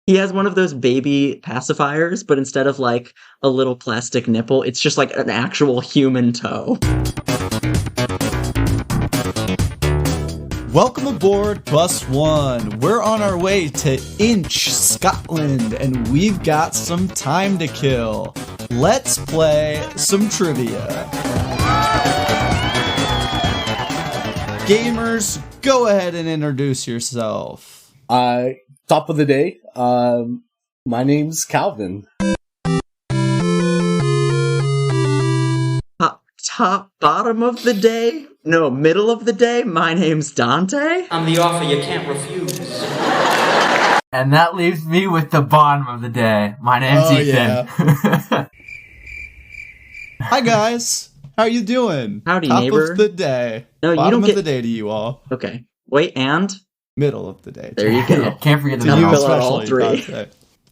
He has one of those baby pacifiers, but instead of like a little plastic nipple, it's just like an actual human toe. Welcome aboard Bus One. We're on our way to Inch, Scotland, and we've got some time to kill. Let's play some trivia. Gamers, go ahead and introduce yourself. Top of the day. My name's Calvin. Bottom of the day? No, middle of the day? My name's Dante. I'm the offer you can't refuse. And that leaves me with the bottom of the day. My name's Ethan. Yeah. Hi guys, how you doing? Howdy, Top neighbor. of the day. No, you Bottom don't of get... the day to you all. Okay. Wait, and? Middle of the day. There you go. Can't forget the To you Gotta fill out all especially. three. Dante.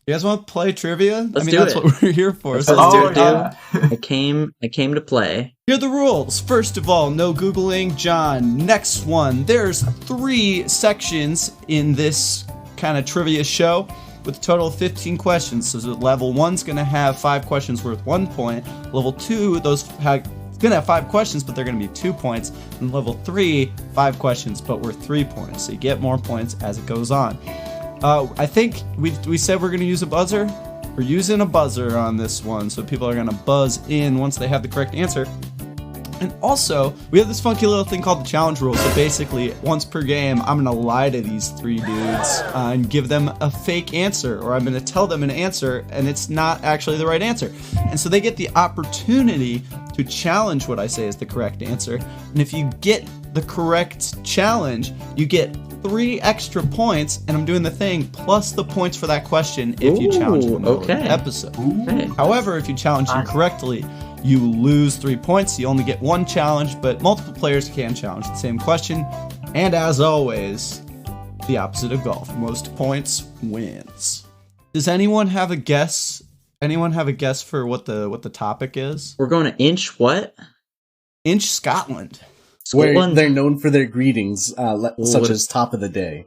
You guys want to play trivia? Let's I mean, do that's it. what we're here for. Let's So do it, yeah. I came to play. Here are the rules. First of all, no Googling John. Next one, there's 3 sections in this kind of trivia show with a total of 15 questions. So level 1's going to have 5 questions worth 1 point. Level 2, it's going to have 5 questions, but they're going to be 2 points. And level 3, 5 questions, but worth 3 points. So you get more points as it goes on. I think we said we're going to use a buzzer. We're using a buzzer on this one, so people are going to buzz in once they have the correct answer. And also, we have this funky little thing called the challenge rule. So basically, once per game, I'm going to lie to these 3 dudes and give them a fake answer, or I'm going to tell them an answer, and it's not actually the right answer. And so they get the opportunity to challenge what I say is the correct answer. And if you get the correct challenge, you get 3 extra points, and I'm doing the thing plus the points for that question if you challenge in the middle of the episode. Okay. However, if you challenge incorrectly, you lose 3 points. You only get 1 challenge, but multiple players can challenge the same question. And as always, the opposite of golf. Most points wins. Does anyone have a guess? Anyone have a guess for what the topic is? We're going to Inch what? Inch, Scotland. Where Scotland. they're known for their greetings, such as top of the day.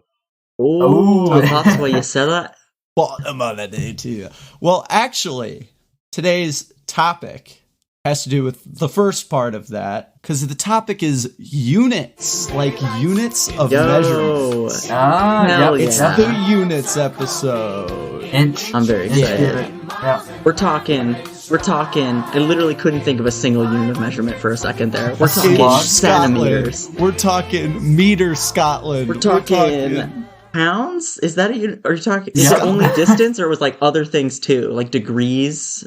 Oh, that's why you said that? Bottom of the day too. Well, actually, today's topic has to do with the first part of that, because the topic is units, like units of measurement. Hell It's yeah. the units episode. Inch. I'm very excited. Yeah. We're talking, I literally couldn't think of a single unit of measurement for a second there. We're talking Scotland. centimeters. We're talking meter Scotland. We're talking pounds? Is that a unit? Are you talking, is Yeah. it only distance or with like other things too? Like degrees?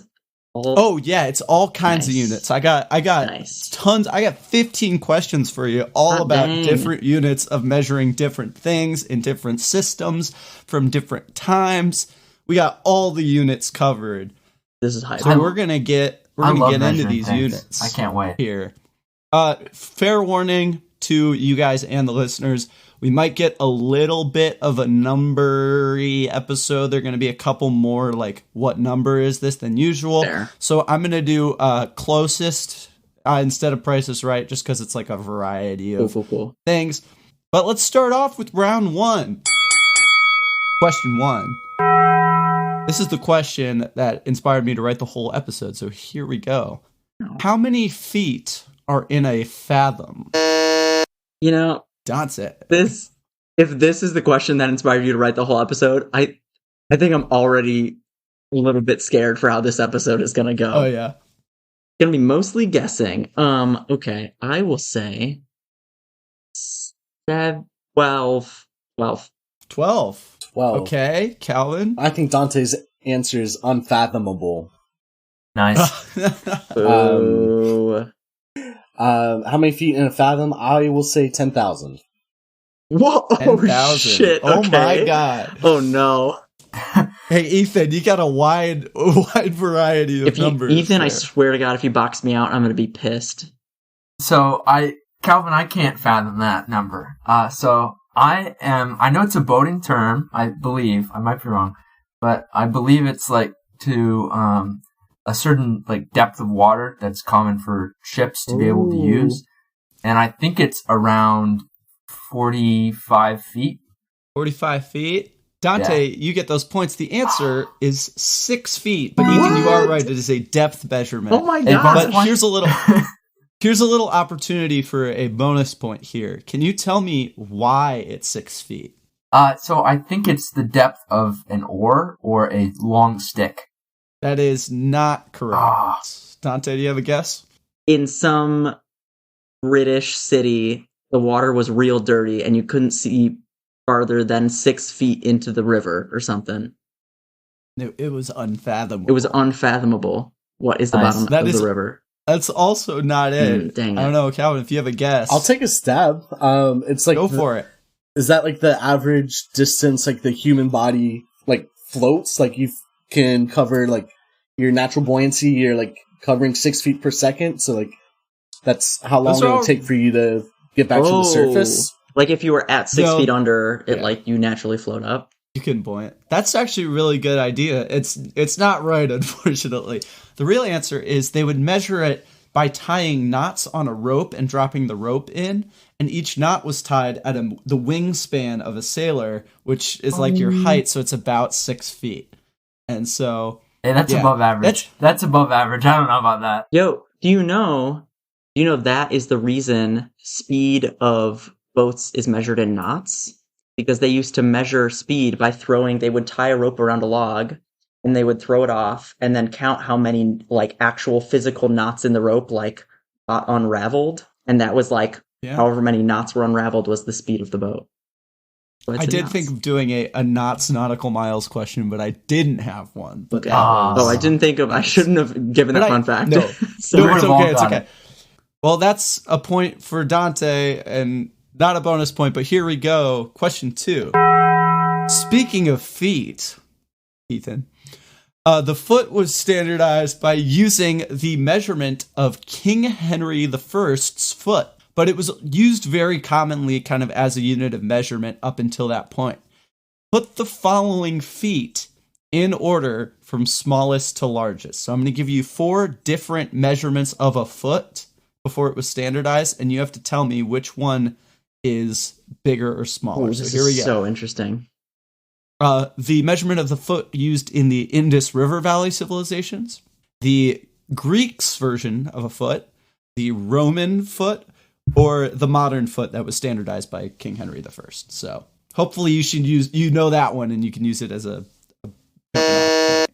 Oh yeah, it's all kinds of Nice. units. I got Nice. tons. I got 15 questions for you, all Hot about dang. different units of measuring different things in different systems from different times. We got all the units covered. This is hype. So we're gonna get into measuring these things. units. I can't wait. Here. Fair warning to you guys and the listeners. We might get a little bit of a numbery episode. There are going to be a couple more, like, what number is this than usual. Fair. So I'm going to do closest instead of Price is Right, just because it's like a variety of Cool. things. But let's start off with round 1. Question 1. This is the question that inspired me to write the whole episode, so here we go. How many feet are in a fathom? You know, Dante. if this is the question that inspired you to write the whole episode, I think I'm already a little bit scared for how this episode is gonna go. Oh yeah. It's gonna be mostly guessing. Okay, I will say 12. 12. 12. Okay, Calvin. I think Dante's answer is unfathomable. Nice. Boo. How many feet in a fathom? I will say 10,000. Whoa! 10,000. Shit! Oh Okay. my god. Oh no! Hey Ethan, you got a wide variety of numbers. Ethan, I there. swear to God, if you box me out, I'm gonna be pissed. So Calvin, I can't fathom that number. So I know it's a boating term, I believe. I might be wrong, but I believe it's like to a certain like depth of water that's common for ships to be able to use. And I think it's around 45 feet. 45 feet. Dante, you get those points. The answer is 6 feet. But Ethan, you are right. It is a depth measurement. Oh my Hey, god! But here's a little opportunity for a bonus point here. Can you tell me why it's 6 feet? So I think it's the depth of an oar or a long stick. That is not correct. Dante, do you have a guess? In some British city, the water was real dirty, and you couldn't see farther than 6 feet into the river or something. It was unfathomable. It was unfathomable. What is the bottom of the river? That's also not it. Dang it. I don't know, Calvin, if you have a guess. I'll take a stab. It's like Go for it. Is that like the average distance like the human body like floats? Like you can cover like your natural buoyancy, you're like covering 6 feet per second. So like that's how long it would take for you to get back to the surface. Like if you were at 6 feet under, it like you naturally float up. You can buoyant. That's actually a really good idea. It's not right, unfortunately. The real answer is they would measure it by tying knots on a rope and dropping the rope in, and each knot was tied at the wingspan of a sailor, which is like your height, so it's about 6 feet. And so... Hey, that's above average. That's above average. I don't know about that. Yo, do you know that is the reason speed of boats is measured in knots? Because they used to measure speed by they would tie a rope around a log, and they would throw it off, and then count how many, like, actual physical knots in the rope, like, got unraveled. And that was, like, however many knots were unraveled was the speed of the boat. So I did think of doing a knots nautical miles question, but I didn't have one. But okay. I didn't think of... I shouldn't have given that fun fact. No, so no, it's okay, it's okay. Well, that's a point for Dante, and not a bonus point, but here we go. Question 2. Speaking of feet, Ethan... the foot was standardized by using the measurement of King Henry I's foot, but it was used very commonly kind of as a unit of measurement up until that point. Put the following feet in order from smallest to largest. So I'm going to give you 4 different measurements of a foot before it was standardized, and you have to tell me which one is bigger or smaller. Ooh, so here we go. So interesting. The measurement of the foot used in the Indus River Valley civilizations, the Greeks' version of a foot, the Roman foot, or the modern foot that was standardized by King Henry I. So hopefully you know that one and you can use it as a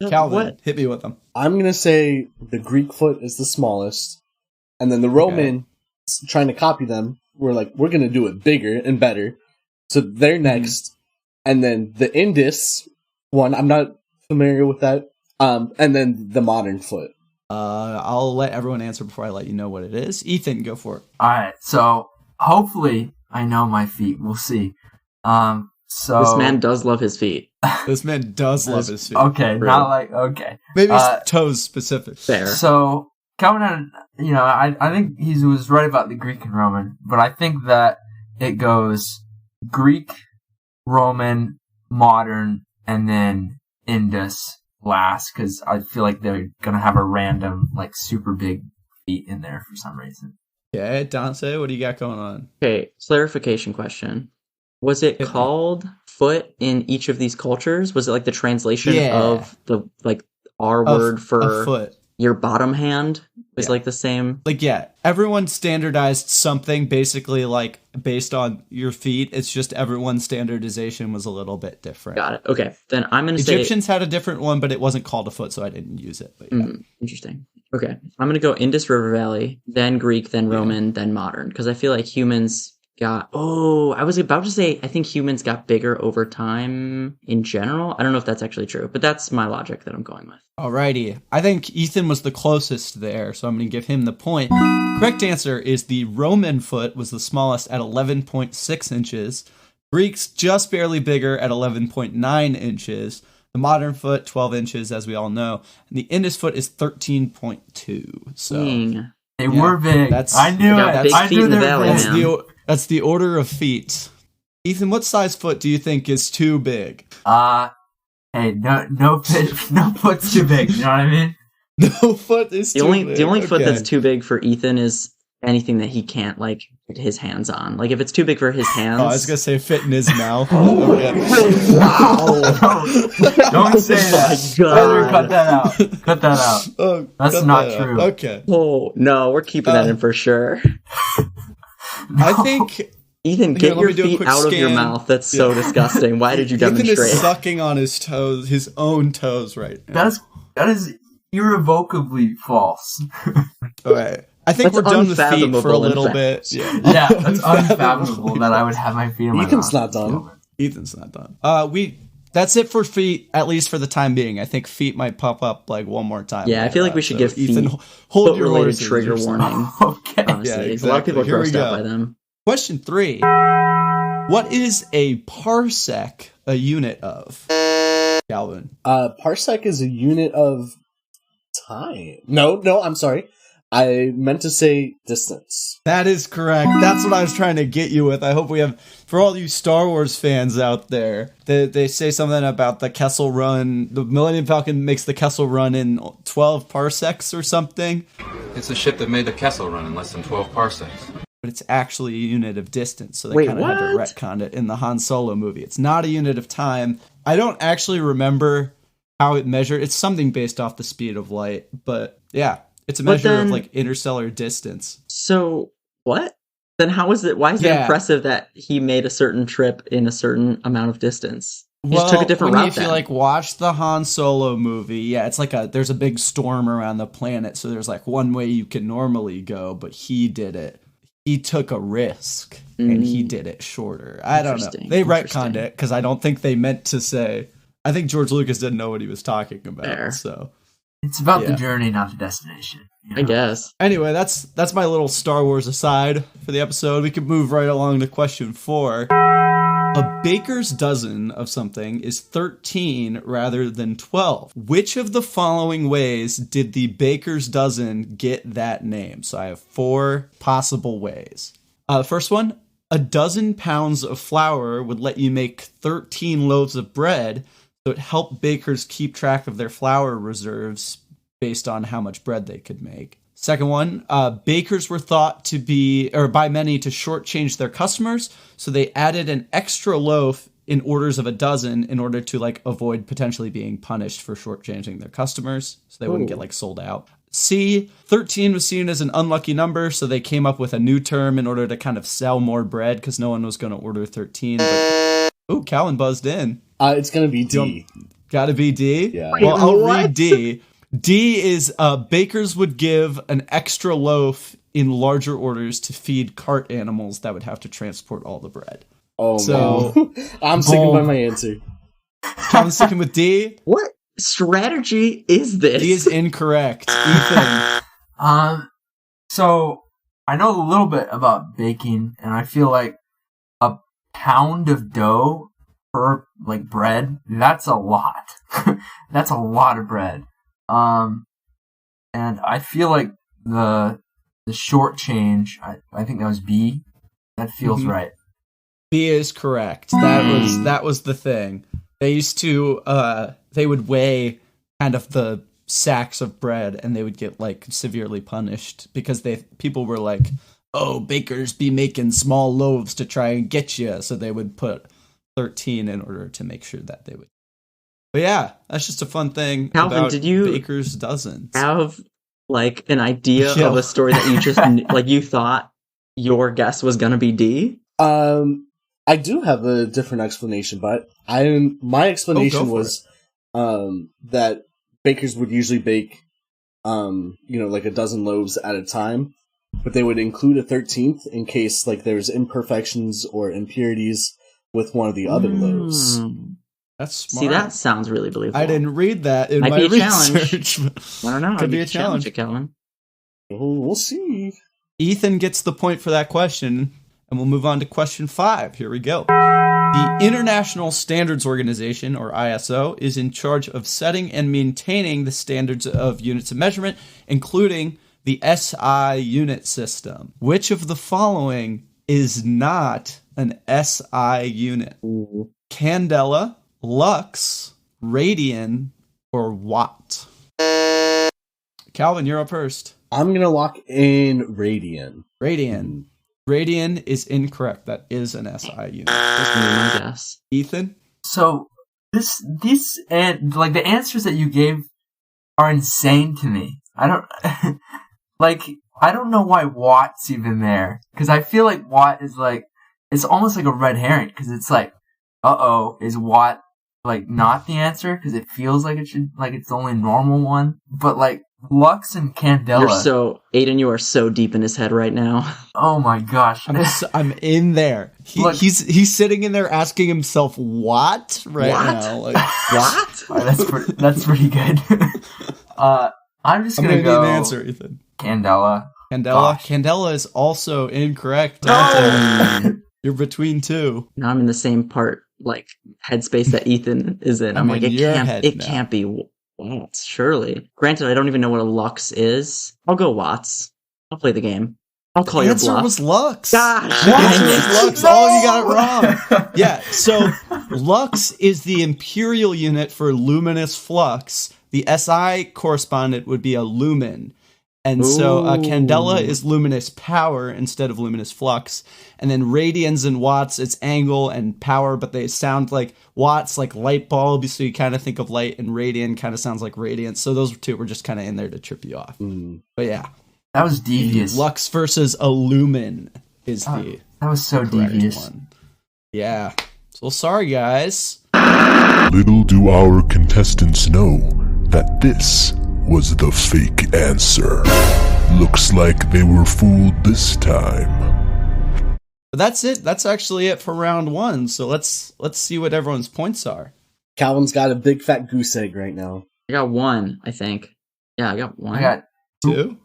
Calvin, hit me with them. I'm going to say the Greek foot is the smallest, and then the Roman, trying to copy them, we're going to do it bigger and better. So they're next. And then the Indus one, I'm not familiar with that. And then the modern foot. I'll let everyone answer before I let you know what it is. Ethan, go for it. All right, so hopefully I know my feet. We'll see. So this man does love his feet. This man does love his feet. Okay, Really. not like okay. Maybe toes specific. Fair. So Calvin, I think he was right about the Greek and Roman, but I think that it goes Greek, Roman, modern, and then Indus last, because I feel like they're gonna have a random, like, super big feet in there for some reason. Okay, Dante, what do you got going on? Okay, clarification question. Was it called foot in each of these cultures? Was it like the translation of the, like, our word for foot? Your bottom hand is like the same? Like, everyone standardized something basically, like, based on your feet. It's just everyone's standardization was a little bit different. Got it. Okay, then I'm going to say... Egyptians had a different one, but it wasn't called a foot, so I didn't use it. But interesting. Okay, I'm going to go Indus River Valley, then Greek, then Roman, then modern, because I feel like humans got... Oh, I was about to say I think humans got bigger over time in general. I don't know if that's actually true, but that's my logic that I'm going with. Alrighty. I think Ethan was the closest there, so I'm going to give him the point. Correct answer is the Roman foot was the smallest at 11.6 inches. Greeks just barely bigger at 11.9 inches. The modern foot, 12 inches, as we all know. And the Indus foot is 13.2. So they were big. I knew it. Big feet in the valley, man. That's the order of feet. Ethan, what size foot do you think is too big? Hey, no foot's too big. You know what I mean? No foot is too big. The only foot that's too big for Ethan is anything that he can't like get his hands on. Like if it's too big for his hands. Oh, I was gonna say fit in his mouth. Okay. Wow! Don't say that. God. Tyler, cut that out. Cut that out. Oh, That's cut not that out. true. Okay. Oh no, we're keeping that in for sure. I think Ethan, Here, get let your me do a feet quick out of your scan. mouth. That's so disgusting. Why did you Ethan demonstrate? is sucking on his toes, his own toes right now. That is irrevocably false. All right. I think That's we're done with feet for a unfathomable, in little fact. bit. Yeah. Yeah, that's unfathomable that I would have my feet in my Ethan's mouth. not done. Ethan's not done. That's it for feet, at least for the time being. I think feet might pop up like one more time. Yeah, I feel like we should give Ethan, feet hold your foot-related horses trigger or something. warning. Okay. Honestly, Yeah, a lot of people exactly. are Here we grossed out go. by them. Question 3. What is a parsec a unit of? Calvin. Parsec is a unit of time. No, I'm sorry. I meant to say distance. That is correct. That's what I was trying to get you with. I hope we have, for all you Star Wars fans out there, they say something about the Kessel Run. The Millennium Falcon makes the Kessel Run in 12 parsecs or something. It's a ship that made the Kessel Run in less than 12 parsecs. But it's actually a unit of distance, so they Wait, kind of had to what? retcon it in the Han Solo movie. It's not a unit of time. I don't actually remember how it measured. It's something based off the speed of light, but yeah, it's a But measure of then- like interstellar distance. So what? Then how is it? Why is it Yeah. impressive that he made a certain trip in a certain amount of distance? He just took a different route. If you then. like watch the Han Solo movie, yeah, it's like there's a big storm around the planet, so there's like one way you can normally go, but he did it. He took a risk and he did it shorter. I don't know. Interesting, They interesting. retconned it because I don't think they meant to say. I think George Lucas didn't know what he was talking about. Fair. So It's about Yeah. the journey, not the destination. you I know? guess. anyway, that's my little Star Wars aside for the episode. We could move right along to question 4. A baker's dozen of something is 13 rather than 12. Which of the following ways did the baker's dozen get that name? So I have 4 possible ways. First one, a dozen pounds of flour would let you make 13 loaves of bread, so it helped bakers keep track of their flour reserves based on how much bread they could make. Second one, bakers were thought to be, or by many, to shortchange their customers, so they added an extra loaf in orders of a dozen in order to like avoid potentially being punished for shortchanging their customers, so they wouldn't get like sold out. C, 13 was seen as an unlucky number, so they came up with a new term in order to kind of sell more bread because no one was going to order 13. But, ooh, Callan buzzed in. It's gonna be D. Gotta be D? Yeah. Well, I'll what? read D. D is bakers would give an extra loaf in larger orders to feed cart animals that would have to transport all the bread. Oh So- no. I'm sticking by Boom. my answer. Calvin's sticking with D. What strategy is this? D is incorrect. Ethan. So I know a little bit about baking, and I feel like a pound of dough per like bread, that's a lot. That's a lot of bread. And I feel like the short change, I think that was B. That feels Mhm. right. B is correct. That was the thing. They used to they would weigh kind of the sacks of bread and they would get like severely punished because people were like, "Oh, bakers be making small loaves to try and get you." So they would put 13 in order to make sure that they would. But yeah, that's just a fun thing. Calvin, about did you baker's dozens? have like an idea Yo. of a story that you just like you thought your guess was gonna be D? I do have a different explanation, but my explanation for was that bakers would usually bake like a dozen loaves at a time, but they would include a 13th in case like there's imperfections or impurities with one of the other loaves. That's smart. See, that sounds really believable. I didn't read that in Might my be a challenge. research. I don't know. Could I'd be like a to challenge. it, Calvin. We'll see. Ethan gets the point for that question, and we'll move on to question 5. Here we go. The International Standards Organization, or ISO, is in charge of setting and maintaining the standards of units of measurement, including the SI unit system. Which of the following is not an SI unit? Ooh. Candela, lux, radian, or watt? Calvin, you're up first. I'm going to lock in radian. Radian. Radian is incorrect. That is an SI unit. That's gonna be my guess. Ethan? So the answers that you gave are insane to me. I don't I don't know why watt's even there, because I feel like watt is like, it's almost like a red herring, because it's like, is watt like not the answer? Because it feels like it's the only normal one, but like lux and candela. Aiden, you are so deep in his head right now. Oh my gosh, I'm in there. He's sitting in there asking himself what now. Like, what? All right, that's pretty good. I'm just gonna go need an answer, Ethan. Candela. Candela is also incorrect. No! You're between two. Now I'm in the same part, like, headspace that Ethan is in. I'm like, it can't be Watts, surely. Granted, I don't even know what a Lux is. I'll go Watts. I'll play the game. I'll call your bluff. The answer was Lux. Gosh, Lux. No! Oh, you got it wrong. Yeah, so Lux is the imperial unit for luminous flux. The SI correspondent would be a lumen. And so candela is luminous power instead of luminous flux. And then radians and watts, it's angle and power, but they sound like watts, like light bulb, so you kind of think of light, and radian kind of sounds like radiance. So those two were just kind of in there to trip you off. But yeah. That was devious. Lux versus a lumen is that was so devious one. Yeah. So sorry, guys. Little do our contestants know that this was the fake answer. Looks like they were fooled this time. But that's it. That's actually it for round one. So let's see what everyone's points are. Calvin's got a big fat goose egg right now. I got one, I think. Yeah, I got one. I got two.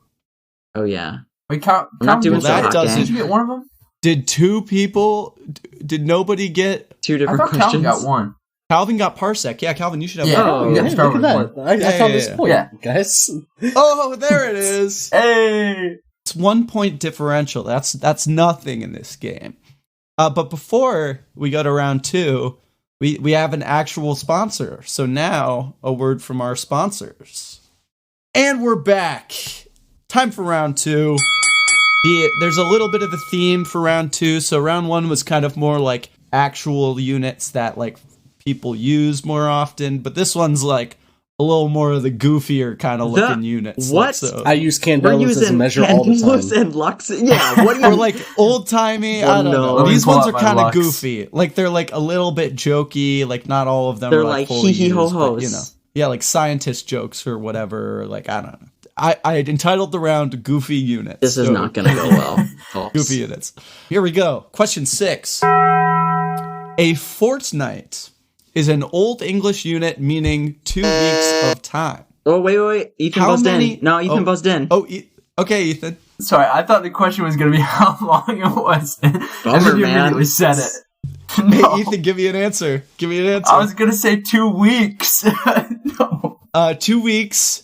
Oh, yeah. Wait, I'm not doing so hot, gang. Did you get one of them? Did two people... Did nobody get... Two different I thought questions? Calvin got one. Calvin got Parsec. Yeah, Calvin, you should have Yeah. one. Oh, yeah. Start Look at with that. one. I found this point, guys. Oh, there it is. Hey! It's 1 point differential. That's nothing in this game. But before we go to round two, we have an actual sponsor. So now, a word from our sponsors. And we're back. Time for round two. There's a little bit of a theme for round two. So round one was kind of more like actual units that like people use more often. But this one's like a little more of the goofier kind of looking units. What? Like, so. I use candelas as a measure all the time. And Lux. Yeah, what do you Or like old timey. I don't know. These ones are kind of goofy. Like they're like a little bit jokey. Like not all of them They're are like like fully hee hee ho used, but, hos. you know, yeah, like scientist jokes or whatever. Or like I don't know. I had entitled the round "Goofy Units." This is not going to go well, folks. Goofy Units. Here we go. Question 6. A fortnight is an Old English unit meaning 2 weeks of time. Oh, wait. Ethan buzzed in. No, Ethan buzzed in. Oh, okay, Ethan. Sorry, I thought the question was going to be how long it was. And then you immediately said it. No. Hey, Ethan, give me an answer. I was going to say 2 weeks. No. 2 weeks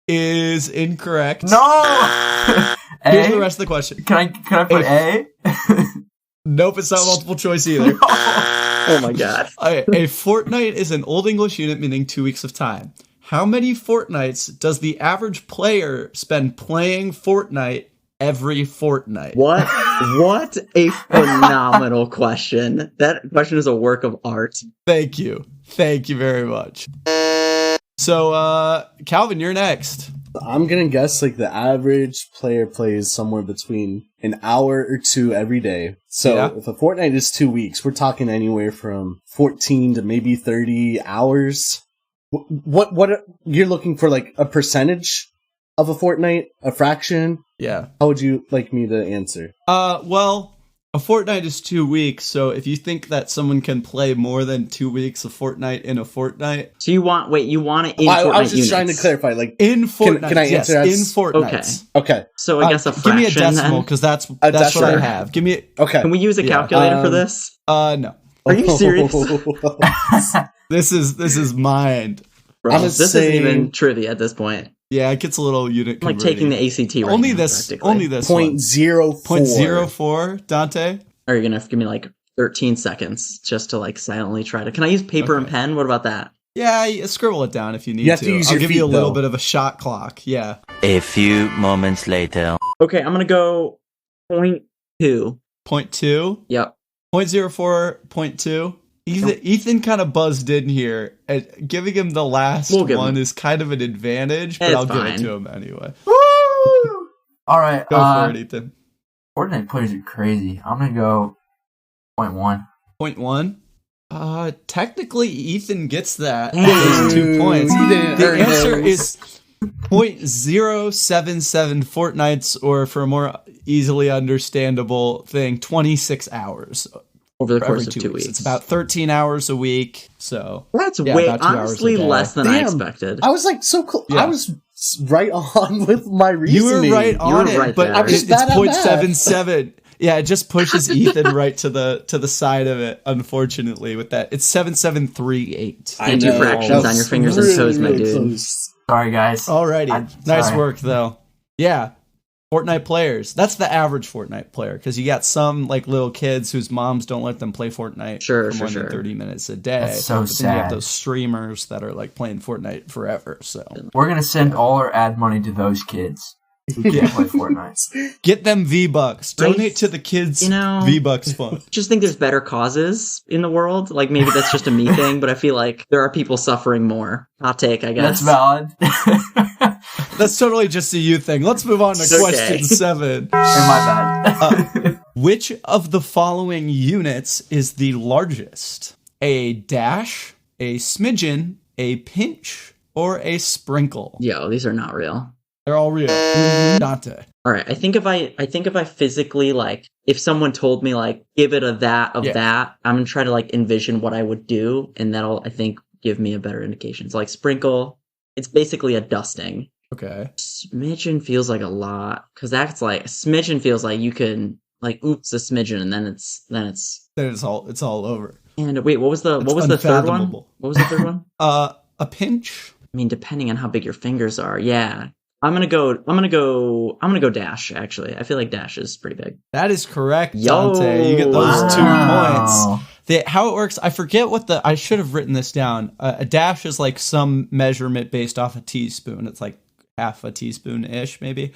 is incorrect. No! Here's the rest of the question. Can I put A? Nope, it's not multiple choice either. Oh my god. A fortnight is an Old English unit meaning 2 weeks of time. How many fortnights does the average player spend playing Fortnite every fortnight? What a phenomenal question. That question is a work of art. Thank you very much. So, Calvin, you're next. I'm gonna guess like the average player plays somewhere between an hour or two every day. So if a fortnight is 2 weeks, we're talking anywhere from 14 to maybe 30 hours. What you're looking for, like a percentage of a fortnight, a fraction? Yeah. How would you like me to answer? Well, a fortnight is 2 weeks, so if you think that someone can play more than 2 weeks of Fortnite in a fortnight... So you want it in Fortnite I was just units. trying to clarify, like... In Fortnite, can I answer in Fortnite. Okay. So I guess a fraction, give me a decimal, because that's what I have. Give me... Okay. Can we use a calculator for this? No. Are you serious? This is mind. Bro, this isn't even trivia at this point. Yeah, it gets a little unit I'm like taking the ACT right only now, this practically. 0.04. 0.04, Dante? Are you gonna give me like 13 seconds just to like silently try to... Can I use paper and pen? What about that? Yeah, scribble it down if you need You have to use I'll your give feet, you a little though. bit of a shot clock. Yeah. A few moments later. Okay, I'm gonna go 0.2. 0.2. Yep. 0.04, 0.2. Ethan kind of buzzed in here, and giving him the last one is kind of an advantage, but I'll give it to him anyway. Woo! All right. Go for it, Ethan. Fortnite players are crazy. I'm going to go 0.1. 0.1? Technically, Ethan gets that. Dang. Those 2 points. He didn't The earn answer those. is 0.077 fortnights, or for a more easily understandable thing, 26 hours. Over the for course every of 2 2 weeks. weeks. It's about 13 hours a week. So That's yeah, way about 2 hours a honestly day. less than I Damn. expected. I was like so close. Yeah. I was right on with my You reasoning. were right on were it, right but there. I'm just it's bad at math. 0.77. Yeah, it just pushes Ethan right to the side of it. Unfortunately, with that, it's 7738. I And two know. fractions That was on your fingers and toes, my dude. close. Sorry, guys. Alrighty, nice sorry. work though. Yeah, Fortnite players. That's the average Fortnite player, because you got some like little kids whose moms don't let them play Fortnite for more than 30 minutes a day. That's so but then you have sad. those streamers that are like playing Fortnite forever. So We're going to send all our ad money to those kids who can't play Fortnite. get them V-Bucks. Donate to the kids V-Bucks fund. Just think there's better causes in the world. Like maybe that's just a me thing, but I feel like there are people suffering more. Hot take, I guess. That's valid. That's totally just a you thing. Let's move on to Okay. question 7. And my bad. Which of the following units is the largest? A dash, a smidgen, a pinch, or a sprinkle? Yo, these are not real. They're all real. Dante. All right, I think if I physically like, if someone told me like, give it a that of that, I'm gonna try to like envision what I would do, and that'll I think give me a better indication. So like sprinkle, it's basically a dusting. Okay. Smidgen feels like a lot, because that's like smidgen feels like you can like oops a smidgen, and then it's Then it's all over. and wait, what was the It's third one? unfathomable. What was the third one? A pinch. I mean, depending on how big your fingers are, yeah. I'm gonna go dash. Actually, I feel like dash is pretty big. That is correct, Yo, Dante. You get those Wow. 2 points. How it works, I forget I should have written this down. A dash is like some measurement based off a teaspoon. It's like half a teaspoon-ish, maybe.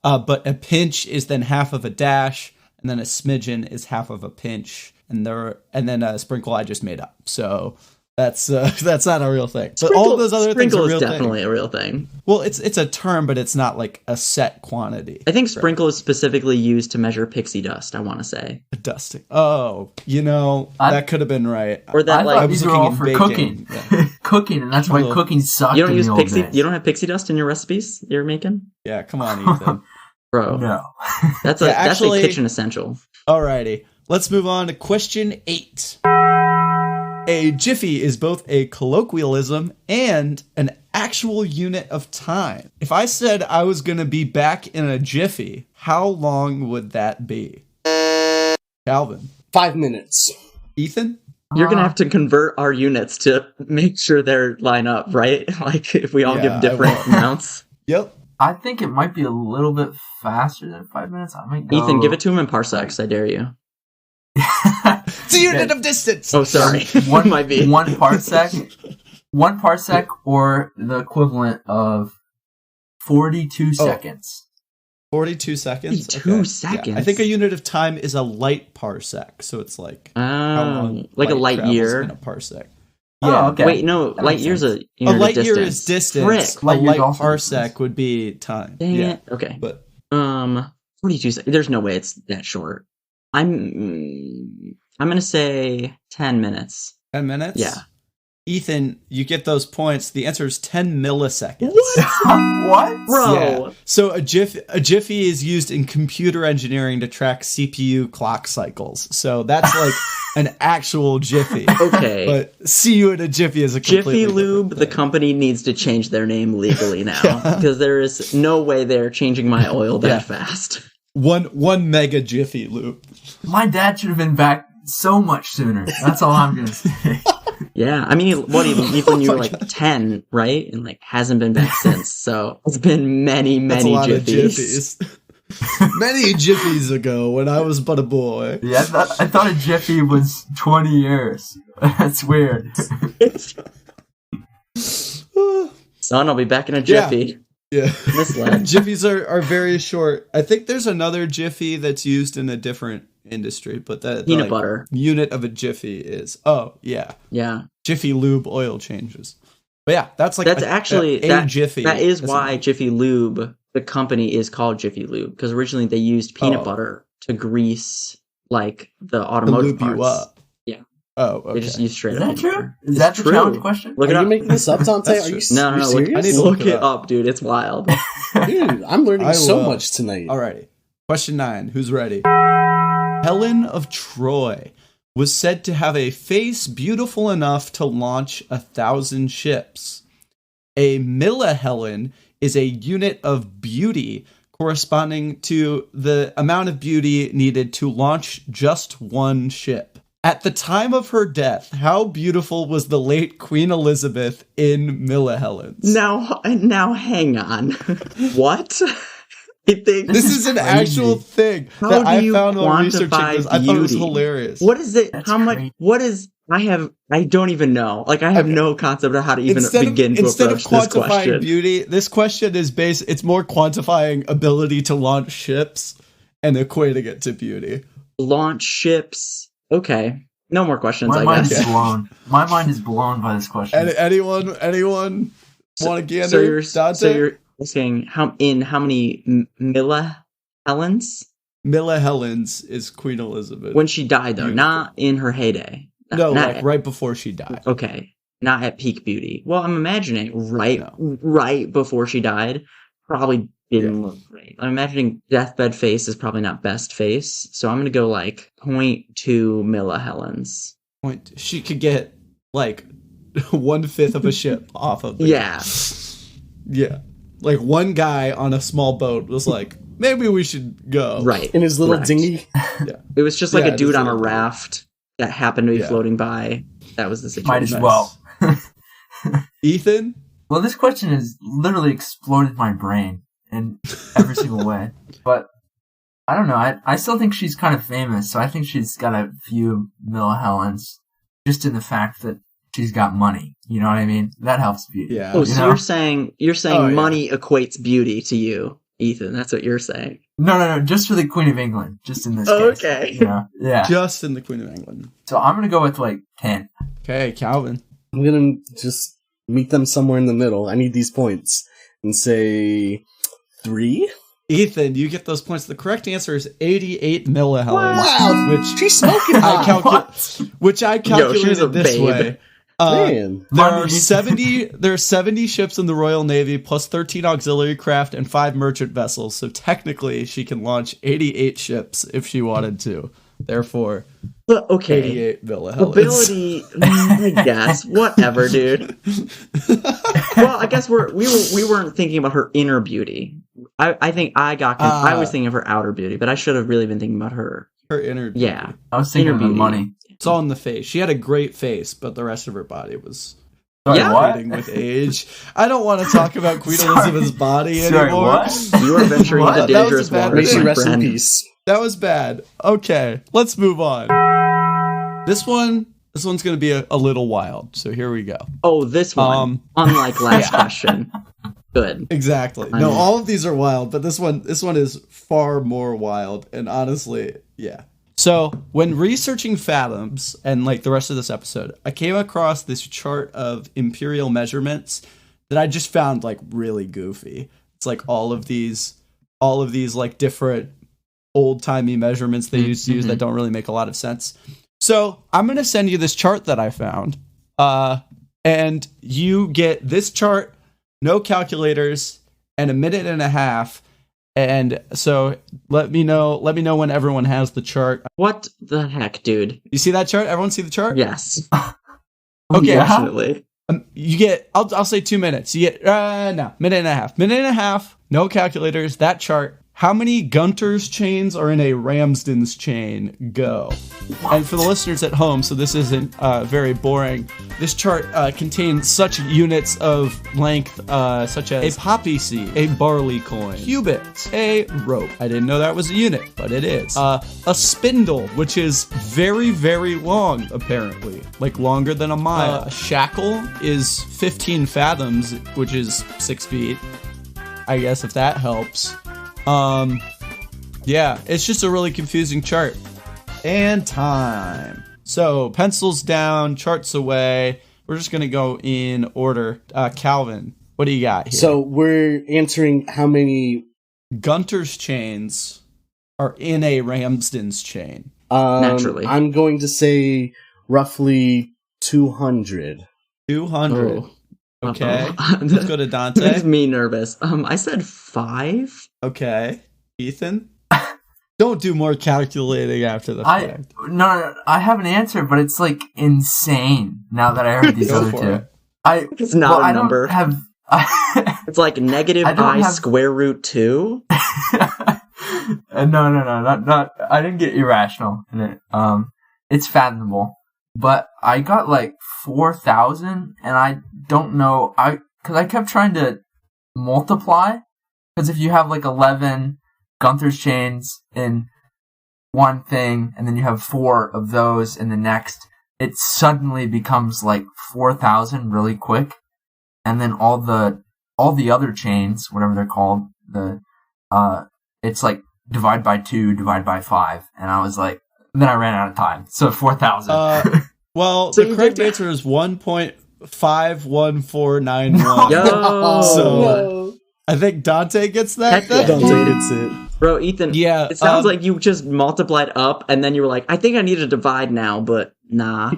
But a pinch is then half of a dash, and then a smidgen is half of a pinch, and then a sprinkle I just made up. So that's not a real thing. But all of those other things are Sprinkle real is definitely things. a real thing. Well, it's a term, but it's not like a set quantity. I think sprinkle is specifically used to measure pixie dust. I want to say, Dusting. Oh, that could have been right. or that I like thought these were looking all in for baking. cooking. Yeah. Cooking, and that's why Well, cooking sucked you don't in use the old pixie. days. You don't have pixie dust in your recipes you're making, Yeah, come on, Ethan. bro. No. That's actually- a kitchen essential. Alrighty, let's move on to question 8. A jiffy is both a colloquialism and an actual unit of time. If I said I was going to be back in a jiffy, how long would that be? Calvin. 5 minutes. Ethan? You're gonna have to convert our units to make sure they're line up, right? Like if we all Yeah, give I different will. amounts. Yep. I think it might be a little bit faster than 5 minutes. I might go... Ethan, give it to him in parsecs. I dare you. It's a unit of distance! Oh, sorry. One Might be. one parsec, or the equivalent of 42 seconds. 42 seconds? 42 Okay. seconds? Yeah, I think a unit of time is a light parsec, so it's like how long Like a light travels year. in a parsec. Oh, Yeah. okay. Wait, no, That light makes year's sense. a unit A light of year distance. is distance. Frick. A Light year's light also parsec distance. would be time. Dang yeah. it. Okay. But 42 seconds. There's no way it's that short. I'm gonna say 10 minutes. 10 minutes? Yeah. Ethan, you get those points. The answer is 10 milliseconds. What? Bro. Yeah. So a jiffy is used in computer engineering to track CPU clock cycles. So that's like an actual jiffy. Okay. But see you in a jiffy is a completely Jiffy Lube, different the thing. company needs to change their name legally now. Yeah. Because there is no way they're changing my oil that Yeah. fast. One mega jiffy loop. My dad should have been back so much sooner. That's all I'm gonna say. Yeah, I mean, even you were like 10, right? And like hasn't been back since. So it's been many, That's a many lot jiffies. of jiffies. Many jiffies ago when I was but a boy. Yeah, I thought a jiffy was 20 years. That's weird. Son, I'll be back in a jiffy. Yeah. This lad. Jiffies are very short. I think there's another Jiffy that's used in a different industry, but the Peanut butter. unit of a Jiffy is Yeah. Jiffy Lube oil changes. But yeah, that's like That's actually that, Jiffy. That is why Jiffy Lube, the company, is called Jiffy Lube, because originally they used peanut butter to grease like the automotive parts. You up. Yeah. Oh, okay. They just use straight Is up that true? butter. Is that the true. challenge question? Look it Are up. you making this up, Dante? That's Are you, true. No, you serious? I need to look look it it up, dude. It's wild. Dude, I'm learning I so will. much tonight. Alrighty. Question 9. Who's ready? Helen of Troy was said to have a face beautiful enough to launch 1,000 ships. A millihelen is a unit of beauty corresponding to the amount of beauty needed to launch just one ship. At the time of her death, how beautiful was the late Queen Elizabeth in millihelens? Now, hang on. What? I think This is an actual thing How that do I you found while researching quantify this. I thought it was beauty? hilarious. What is it? That's How much? crazy. What is? I don't even know. Like, I have Okay. no concept of how to even begin to instead of approach this quantifying question. beauty, this question is it's more quantifying ability to launch ships and equating it to beauty. Launch ships. Okay. No more questions, My I mind guess. is blown. My mind is blown by this question. Anyone want to gander? So you're Dante? asking how many millihelens Millihelens is Queen Elizabeth. when she died, though, Beautiful. not in her heyday. no, not like at- right before she died. Okay, not at peak beauty. Well, I'm imagining right before she died, probably didn't look great. I'm imagining deathbed face is probably not best face, so I'm gonna go like 0.2 millihelens. She could get like 1/5 of a ship off of it. Yeah, Yeah. Like one guy on a small boat was like, maybe we should go. right. In his little Correct. dinghy. It was just like Yeah, a dude just on a like- raft that happened to be Yeah. floating by. That was the situation. Might as Nice. well. Ethan? Well, this question has literally exploded my brain in every single way. But I don't know. I still think she's kind of famous, so I think she's got a few millihelens just in the fact that she's got money. You know what I mean? That helps beauty. Yeah. Oh, You so know? you're saying Oh, yeah. money equates beauty to you, Ethan? That's what you're saying. No, just for the Queen of England, just in this Oh, case. okay. You know? Yeah. Just in the Queen of England. So I'm going to go with like 10. Okay, Calvin. I'm gonna just meet them somewhere in the middle. I need these points. And say 3? Ethan, you get those points. The correct answer is 88 millihelens. Wow, Which she's smoking I hot. which I Yo, calculated she's a this babe. way. Man. There are Underneath- 70 ships in the Royal Navy plus 13 auxiliary craft and 5 merchant vessels. So technically she can launch 88 ships if she wanted to. Therefore, But okay, 88 millihelens. ability. I guess whatever, dude. Well, I guess we weren't thinking about her inner beauty. I think I got. I was thinking of her outer beauty, but I should have really been thinking about her. Her inner beauty. Yeah, I was thinking inner of the beauty. money. It's all in the face. She had a great face, but the rest of her body was Sorry, Yeah. what? fading with age. I don't want to talk about Queen Elizabeth's body Sorry, anymore. what? You are venturing What? into That was dangerous a bad waters, May she my rest in friend. peace. That was bad. Okay, let's move on. This one's going to be a little wild. So here we go. Oh, this one, unlike last question. Good. Exactly. I No, know. all of these are wild, but this one is far more wild. And honestly, yeah. So when researching fathoms and like the rest of this episode, I came across this chart of imperial measurements that I just found like really goofy. It's like all of these like different old timey measurements they used to use that don't really make a lot of sense. So I'm gonna send you this chart that I found, and you get this chart, no calculators, and a minute and a half. And so let me know when everyone has the chart. What the heck, dude? You see that chart? Everyone see the chart? Yes. Okay. Unfortunately. You get, I'll say 2 minutes. You get, no, minute and a half. Minute and a half, no calculators, that chart, How many Gunter's chains are in a Ramsden's chain? Go. And for the listeners at home, so this isn't very boring, this chart contains such units of length such as a poppy seed, a barley coin, cubits, a rope. I didn't know that was a unit, but it is. A spindle, which is very, very long, apparently. Like longer than a mile. A shackle is 15 fathoms, which is 6 feet. I guess if that helps. Yeah, it's just a really confusing chart. And time. So, pencils down, charts away. We're just going to go in order. Calvin, what do you got here? So, we're answering how many Gunter's chains are in a Ramsden's chain. Naturally. I'm going to say roughly 200. 200. Oh. Okay. Uh-oh. Let's go to Dante. Makes me nervous. I said 5. Okay. Ethan? Don't do more calculating after the fact. No, I have an answer, but it's like insane now that I heard these other two. It's not a number. Don't have, It's like negative square root 2. No, not. I didn't get irrational in it. It's fathomable, but I got like 4,000, and I don't know. Because I kept trying to multiply. Because if you have like 11 Gunther's chains in one thing, and then you have 4 of those in the next, it suddenly becomes like 4,000 really quick, and then all the other chains, whatever they're called, it's like divide by 2, divide by 5, and I was like, then I ran out of time, so 4,000. Well, the correct answer is 1.51491. Yo! So I think Dante gets that. Heck yeah. Dante hits it. Bro, Ethan, Yeah, it sounds like you just multiplied up, and then you were like, I think I need to divide now, but nah.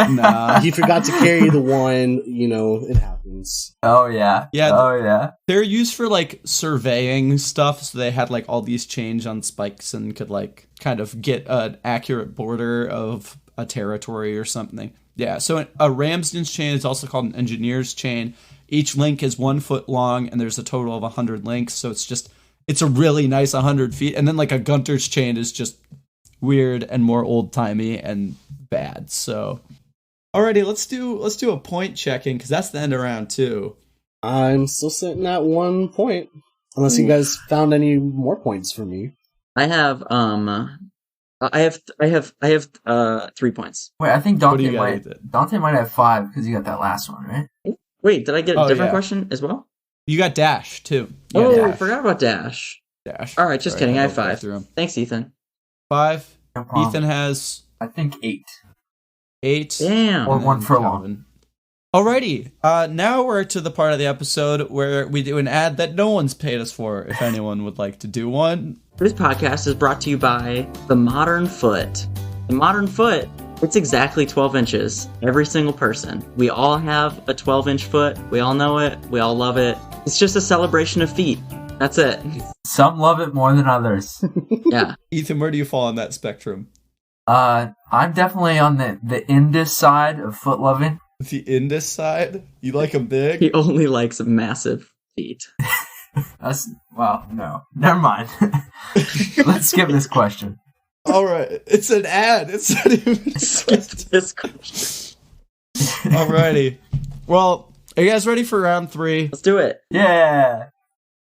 Nah. He forgot to carry the 1, it happens. Oh yeah. Oh yeah. They're used for like surveying stuff, so they had like all these chains on spikes and could like kind of get an accurate border of a territory or something. Yeah, so a Ramsden's chain is also called an engineer's chain. Each link is 1 foot long, and there's a total of 100 links, so it's a really nice 100 feet. And then like a Gunter's chain is just weird and more old-timey and bad. So, alrighty, let's do a point checking, because that's the end of round 2. I'm still sitting at 1 point, unless you guys found any more points for me. I have 3 points. Wait, I think What do Dante you got, Dante might have 5 because you got that last one, right? Wait, did I get a different yeah. question as well? You got Dash, too. Oh, Dash. I forgot about Dash. Dash. All right, just kidding. I have I'll go 5. through 'em. Thanks, Ethan. 5. No problem. Ethan has I think 8. 8. Damn. Or 1 furlong. Calvin. Alrighty, now we're to the part of the episode where we do an ad that no one's paid us for, if anyone would like to do one. This podcast is brought to you by The Modern Foot. The Modern Foot, it's exactly 12 inches. Every single person. We all have a 12-inch foot. We all know it. We all love it. It's just a celebration of feet. That's it. Some love it more than others. Yeah. Ethan, where do you fall on that spectrum? I'm definitely on the Indus side of foot loving. The Indus side? You like them big? He only likes massive feet. Well, no. Never mind. Let's skip this question. Alright, it's an ad. It's not even Skip this question. Alrighty. Well, are you guys ready for round 3? Let's do it. Yeah.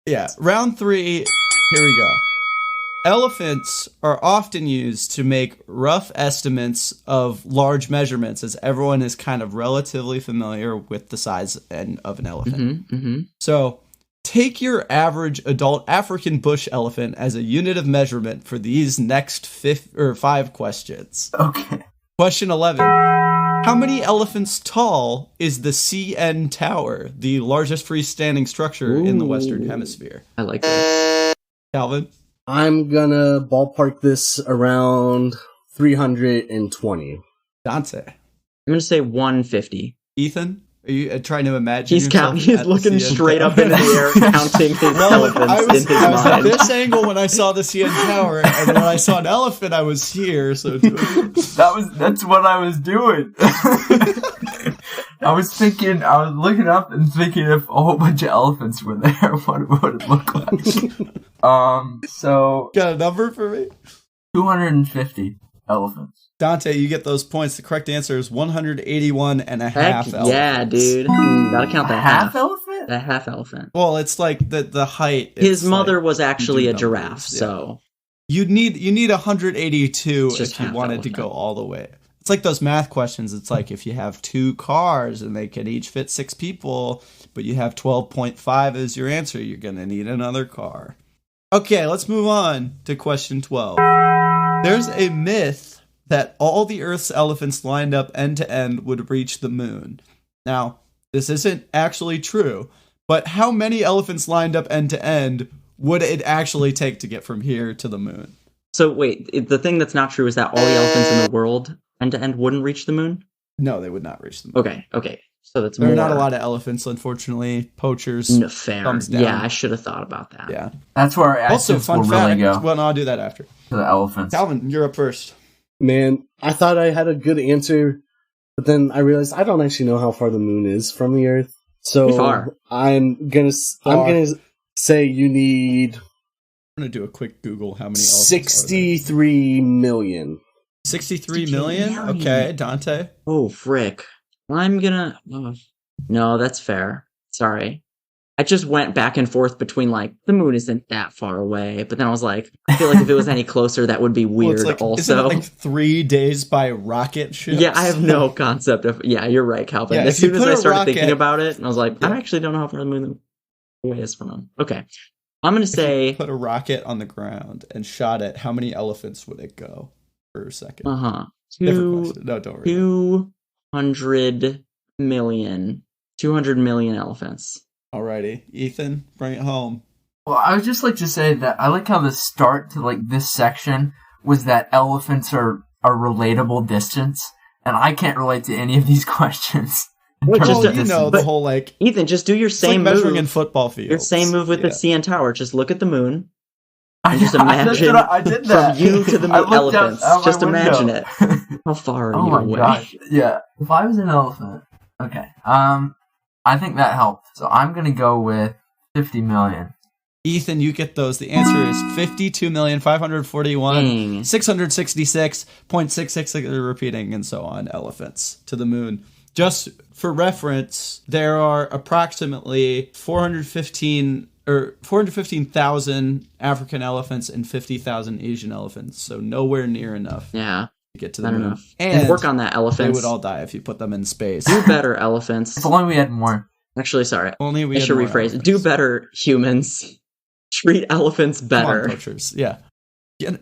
Yeah, round 3. Here we go. Elephants are often used to make rough estimates of large measurements, as everyone is kind of relatively familiar with the size of an elephant. So, take your average adult African bush elephant as a unit of measurement for these next 5 questions. Okay. Question 11. How many elephants tall is the CN Tower, the largest freestanding structure in the Western Hemisphere? I like this. Calvin? I'm gonna ballpark this around 320. Dante? I'm going to say 150. Ethan? Are you trying to imagine He's yourself counting. He's at the looking CN straight Tower? up into the air, counting his elephants I in was his at mind. this angle when I saw the CN Tower, and when I saw an elephant, I was here. So That's what I was doing. I was looking up and thinking if a whole bunch of elephants were there, what would it look like? So Got a number for me? 250 elephants. Dante, you get those points. The correct answer is 181 and a half elephants. Yeah, dude. Gotta count that Half elephant? That half elephant. Well, it's like the height. His it's mother like, was actually you a do giraffe, numbers, so you need 182 It's just if you half wanted to elephant. go all the way. It's like those math questions. It's like if you have 2 cars and they can each fit 6 people, but you have 12.5 as your answer, you're going to need another car. Okay, let's move on to question 12. There's a myth that all the Earth's elephants lined up end to end would reach the moon. Now, this isn't actually true, but how many elephants lined up end to end would it actually take to get from here to the moon? So wait, the thing that's not true is that all the elephants in the world end to end wouldn't reach the moon? No, they would not reach the moon. Okay. So that's There more. are not a lot of elephants, unfortunately. Poachers. No, fair. thumbs down. Yeah, I should have thought about that. Yeah. That's where our Also, accents will fun really fact. go. Well, no, I'll do that after. To the elephants. Calvin, you're up first. Man, I thought I had a good answer, but then I realized I don't actually know how far the moon is from the Earth. So Pretty far. I'm gonna say you need I'm going to do a quick Google how many elephants 63 million. 63 million? million. Okay, Dante. Oh, frick. I'm gonna... oh, no, that's fair. Sorry. I just went back and forth between, like, the moon isn't that far away, but then I was like, I feel like if it was any closer, that would be Well, weird it's like, also. Isn't it like 3 days by rocket ship? Yeah, I have no concept of... Yeah, you're right, Calvin. Yeah, As if you soon as put I a started rocket- thinking about it, I was like, Yeah. I actually don't know how far the moon away is from them. Okay. I'm gonna say... Put a rocket on the ground and shot it. How many elephants would it go per second? Uh-huh. Different question. No, don't worry. 200 million. 200 million elephants. Alrighty. Ethan, bring it home. Well, I would just like to say that I like how the start to like this section was that elephants are a relatable distance, and I can't relate to any of these questions. Well, Well, just you know, but- the whole like... Ethan, just do your It's like same measuring move. in football fields. Your same move with Yeah. the CN Tower. Just look at the moon. I Just imagine I did that. from you to the I looked out elephants. out my Just imagine window. it. How far are Oh you my away? gosh. Yeah. If I was an elephant. Okay. I think that helped. So I'm gonna go with 50 million. Ethan, you get those. The answer is 52,541,666.66. Dang. 666 repeating and so on elephants to the moon. Just for reference, there are approximately 415,000 African elephants and 50,000 Asian elephants, so nowhere near enough Yeah, to get to the not moon. enough. And Work on that, they elephants. would all die if you put them in space. Do better, elephants. If only we had more. Actually, sorry. Only we I had should more rephrase it. elephants. Do better, humans. Treat elephants Come on, better. poachers. Yeah.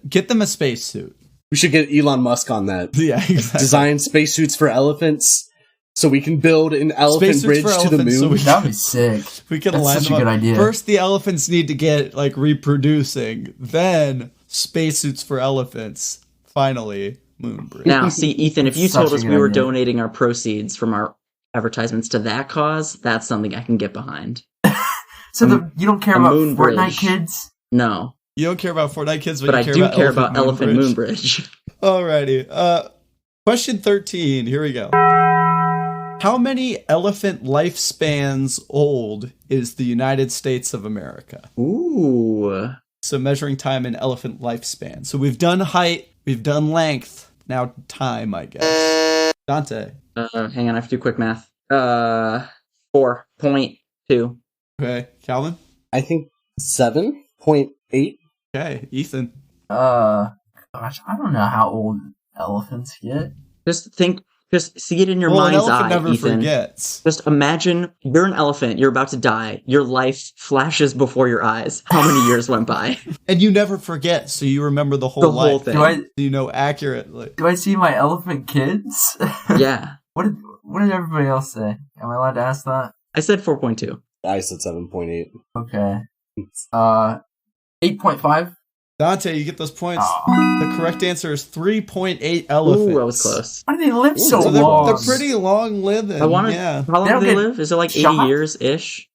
Get them a spacesuit. We should get Elon Musk on that. Yeah, exactly. Design spacesuits for elephants so we can build an elephant Spacesuits bridge for to the elephants, so moon. That'd be sick. We can That's line such them a good up. idea. First, the elephants need to get like reproducing. Then, spacesuits for elephants. Finally, moon bridge. Now, see, Ethan, if you Such told a us good we were idea. donating our proceeds from our advertisements to that cause, that's something I can get behind. So you don't care a about moon Fortnite bridge. kids? No, You don't care about Fortnite kids, but I you do care about Elephant Elephant Moon Bridge. Alrighty. Question 13. Here we go. How many elephant lifespans old is the United States of America? Ooh. So measuring time in elephant lifespan. So we've done height, we've done length. Now time, I guess. Dante. Hang on, I have to do quick math. 4.2. Okay. Calvin. I think 7.8. Okay. Ethan. Gosh, I don't know how old elephants get. Just see it in your Well, an mind's elephant eye, never Ethan. forgets. Just imagine you're an elephant, you're about to die, your life flashes before your eyes. How many years went by? And you never forget, so you remember the whole The life. whole thing. You know accurately. Do I see my elephant kids? Yeah. What did everybody else say? Am I allowed to ask that? I said 4.2. I said 7.8. Okay. 8.5. Dante, you get those points. Oh. The correct answer is 3.8 elephants. Ooh, I was close. Why do they live so So long? they're pretty long living. I want to. Yeah. How long They don't do they get live? Is it like 80 shot? years ish?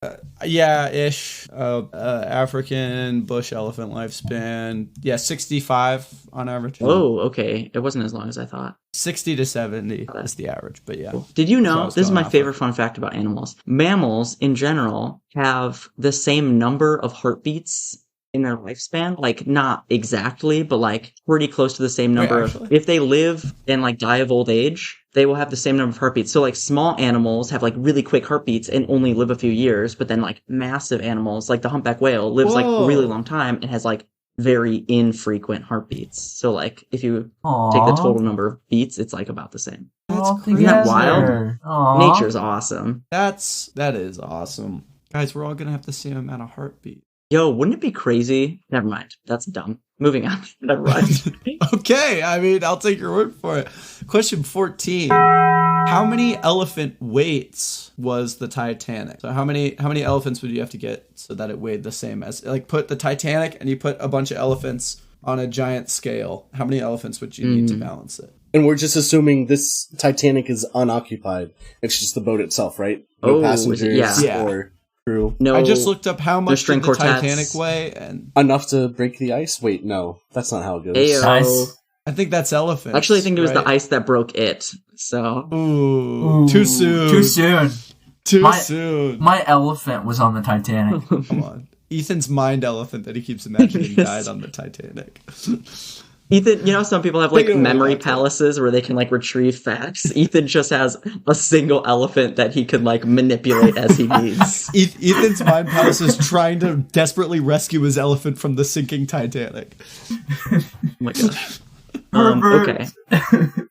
Yeah, ish. African bush elephant lifespan. Yeah, 65 on average. Oh, okay. It wasn't as long as I thought. 60 to 70 is the average, but yeah. Did you So I know, was this is going my off of- favorite fun fact about animals. Mammals, in general, have the same number of heartbeats in their lifespan. Like, not exactly, but like pretty close to the same number. actually? If they live and like die of old age, they will have the same number of heartbeats. So like small animals have like really quick heartbeats and only live a few years, but then like massive animals, like the humpback whale, lives like a really Whoa. long time and has like very infrequent heartbeats. So like if you Aw. take the total number of beats, it's like about the same. All That's crazy. Isn't that together. Aw. Nature's awesome. That is awesome. Guys, we're all going to have the same amount of heartbeat. Yo, wouldn't it be crazy? Never mind. That's dumb. Moving on. Never mind. Okay, I mean, I'll take your word for it. Question 14. How many elephant weights was the Titanic? So how many elephants would you have to get so that it weighed the same as, like, put the Titanic and you put a bunch of elephants on a giant scale. How many elephants would you need to balance it? And we're just assuming this Titanic is unoccupied. It's just the boat itself, right? No Oh, is it? passengers Yeah. or crew. No, I just looked up how much string did the quartets. Titanic weigh, and Enough to break the ice? Wait, no. That's not how it goes. Ayo. Nice. I think that's elephants. Actually, I think it was right? the ice that broke it. So, Ooh, too soon. Too soon. Too My- soon. My elephant was on the Titanic. Come on. Ethan's mind elephant that he keeps imagining died on the Titanic. Ethan, you know, some people have like Think of it memory like that. palaces where they can like retrieve facts. Ethan just has a single elephant that he can like manipulate as he needs. Ethan's mind palace is trying to desperately rescue his elephant from the sinking Titanic. Oh my gosh. Okay.